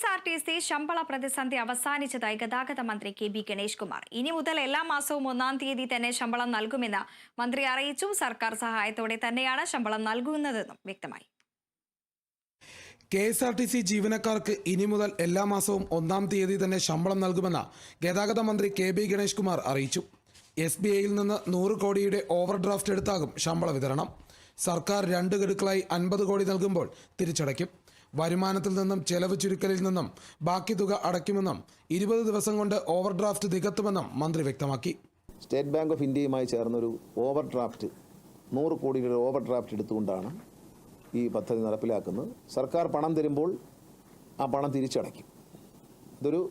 KSRTC ശമ്പള പ്രതിസന്ധി അവസാനിച്ചതായി ഗതാഗത മന്ത്രി കെ.ബി. ഗണേഷ് കുമാർ. ഇനി മുതൽ എല്ലാ മാസവും 1-ാം തീയതി തന്നെ ശമ്പളം നൽകുമെന്ന് മന്ത്രി അറിയിച്ചു. സർക്കാർ സഹായത്തോടെ തന്നെയാണ് ശമ്പളം നൽകുന്നതെന്നും വ്യക്തമായി. KSRTC ജീവനക്കാർക്ക് ഇനി മുതൽ എല്ലാ മാസവും 1-ാം തീയതി തന്നെ ശമ്പളം നൽകുമെന്ന് ഗതാഗത മന്ത്രി കെ.ബി. ഗണേഷ് കുമാർ അറിയിച്ചു. SBIയിൽ നിന്ന് 100 കോടിയുടെ ഓവർ ഡ്രാഫ്റ്റ് എടുത്താകും ശമ്പള വിതരണം. സർക്കാർ 2 ഗഡുക്കളായി 50 കോടി നൽകുമ്പോൾ തിരിച്ചടയ്ക്കും. വരുമാനത്തിൽ നിന്നും ചെലവ് ചുരുക്കലിൽ നിന്നും ബാക്കി തുക അടയ്ക്കുമെന്നും 20 ദിവസം കൊണ്ട് ഓവർ ഡ്രാഫ്റ്റ് നികത്തുമെന്നും മന്ത്രി വ്യക്തമാക്കി. സ്റ്റേറ്റ് ബാങ്ക് ഓഫ് ഇന്ത്യയുമായി ചേർന്നൊരു ഓവർ ഡ്രാഫ്റ്റ് 100 കോടിയുടെ ഓവർ ഡ്രാഫ്റ്റ് എടുത്തുകൊണ്ടാണ് ഈ പദ്ധതി നടപ്പിലാക്കുന്നത്. സർക്കാർ പണം തരുമ്പോൾ ആ പണം തിരിച്ചടയ്ക്കും. ഇതൊരു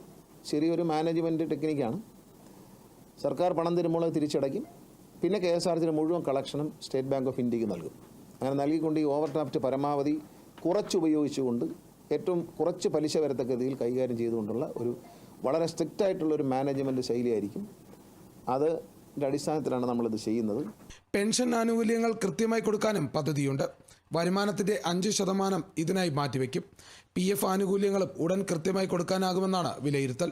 ചെറിയൊരു മാനേജ്മെൻറ്റ് ടെക്നിക്കാണ്. സർക്കാർ പണം തരുമ്പോൾ അത് തിരിച്ചടയ്ക്കും. പിന്നെ KSRTCയുടെ മുഴുവൻ കളക്ഷനും സ്റ്റേറ്റ് ബാങ്ക് ഓഫ് ഇന്ത്യക്ക് നൽകും. അങ്ങനെ നൽകിക്കൊണ്ട് ഈ ഓവർ ഡ്രാഫ്റ്റ് പരമാവധി കുറച്ചുപയോഗിച്ചുകൊണ്ട് ഏറ്റവും കുറച്ച് പലിശ വരത്തക്ക രീതിയിൽ കൈകാര്യം ചെയ്തുകൊണ്ടുള്ള ഒരു വളരെ സ്ട്രിക്റ്റ് ആയിട്ടുള്ളൊരു മാനേജ്മെൻറ്റ് ശൈലിയായിരിക്കും. അതിൻ്റെ അടിസ്ഥാനത്തിലാണ് നമ്മളിത് ചെയ്യുന്നത്. പെൻഷൻ ആനുകൂല്യങ്ങൾ കൃത്യമായി കൊടുക്കാനും പദ്ധതിയുണ്ട്. വരുമാനത്തിൻ്റെ 5% ഇതിനായി മാറ്റിവെക്കും. PF ആനുകൂല്യങ്ങളും ഉടൻ കൃത്യമായി കൊടുക്കാനാകുമെന്നാണ് വിലയിരുത്തൽ.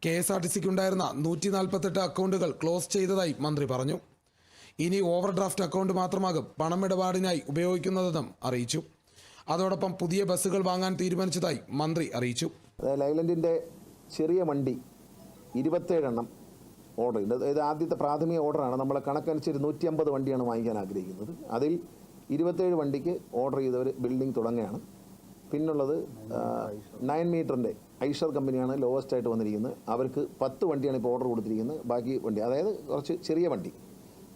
KSRTCക്ക് ഉണ്ടായിരുന്ന 148 അക്കൗണ്ടുകൾ ക്ലോസ് ചെയ്തതായി മന്ത്രി പറഞ്ഞു. ഇനി ഓവർ ഡ്രാഫ്റ്റ് അക്കൗണ്ട് മാത്രമാകും പണമിടപാടിനായി ഉപയോഗിക്കുന്നതെന്നും അറിയിച്ചു. അതോടൊപ്പം പുതിയ ബസ്സുകൾ വാങ്ങാൻ തീരുമാനിച്ചതായി മന്ത്രി അറിയിച്ചു. ലൈലൻഡിൻ്റെ ചെറിയ വണ്ടി 27 എണ്ണം ഓർഡർ ചെയ്യുന്നത്. ഇത് ആദ്യത്തെ പ്രാഥമിക ഓർഡറാണ്. നമ്മളെ കണക്കനുസരിച്ച് 150 വണ്ടിയാണ് വാങ്ങിക്കാൻ ആഗ്രഹിക്കുന്നത്. അതിൽ 27 വണ്ടിക്ക് ഓർഡർ ചെയ്തവർ ബിൽഡിംഗ് തുടങ്ങുകയാണ്. പിന്നുള്ളത് 9 മീറ്ററിൻ്റെ ഐഷർ കമ്പനിയാണ് ലോവസ്റ്റ് ആയിട്ട് വന്നിരിക്കുന്നത്. അവർക്ക് 10 വണ്ടിയാണ് ഇപ്പോൾ ഓർഡർ കൊടുത്തിരിക്കുന്നത്. ബാക്കി വണ്ടി, അതായത് കുറച്ച് ചെറിയ വണ്ടി,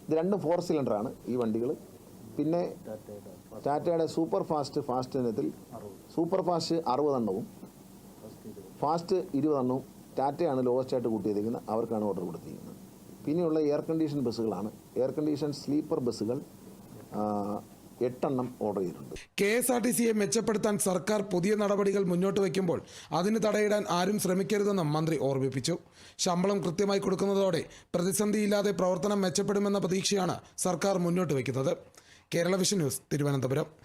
ഇത് രണ്ടും 4 സിലിണ്ടറാണ് ഈ വണ്ടികൾ. പിന്നെ ടാറ്റയുടെ സൂപ്പർ ഫാസ്റ്റ് ഇനത്തിൽ സൂപ്പർ ഫാസ്റ്റ് 60 എണ്ണവും ഫാസ്റ്റ് 20 എണ്ണവും ടാറ്റയാണ് ലോവസ്റ്റ് ആയിട്ട് കൂട്ടിയിരിക്കുന്നത്. അവർക്കാണ് ഓർഡർ കൊടുത്തിരിക്കുന്നത്. പിന്നെയുള്ള എയർ കണ്ടീഷൻ ബസ്സുകളാണ്. എയർ കണ്ടീഷൻ സ്ലീപ്പർ ബസ്സുകൾ 8 എണ്ണം ഓർഡർ ചെയ്തിട്ടുണ്ട്. KSRTCയെ മെച്ചപ്പെടുത്താൻ സർക്കാർ പുതിയ നടപടികൾ മുന്നോട്ട് വയ്ക്കുമ്പോൾ അതിന് തടയിടാൻ ആരും ശ്രമിക്കരുതെന്നും മന്ത്രി ഓർമ്മിപ്പിച്ചു. ശമ്പളം കൃത്യമായി കൊടുക്കുന്നതോടെ പ്രതിസന്ധിയില്ലാതെ പ്രവർത്തനം മെച്ചപ്പെടുമെന്ന പ്രതീക്ഷയാണ് സർക്കാർ മുന്നോട്ട് വയ്ക്കുന്നത്. Kerala vision news, Thiruvananthapuram.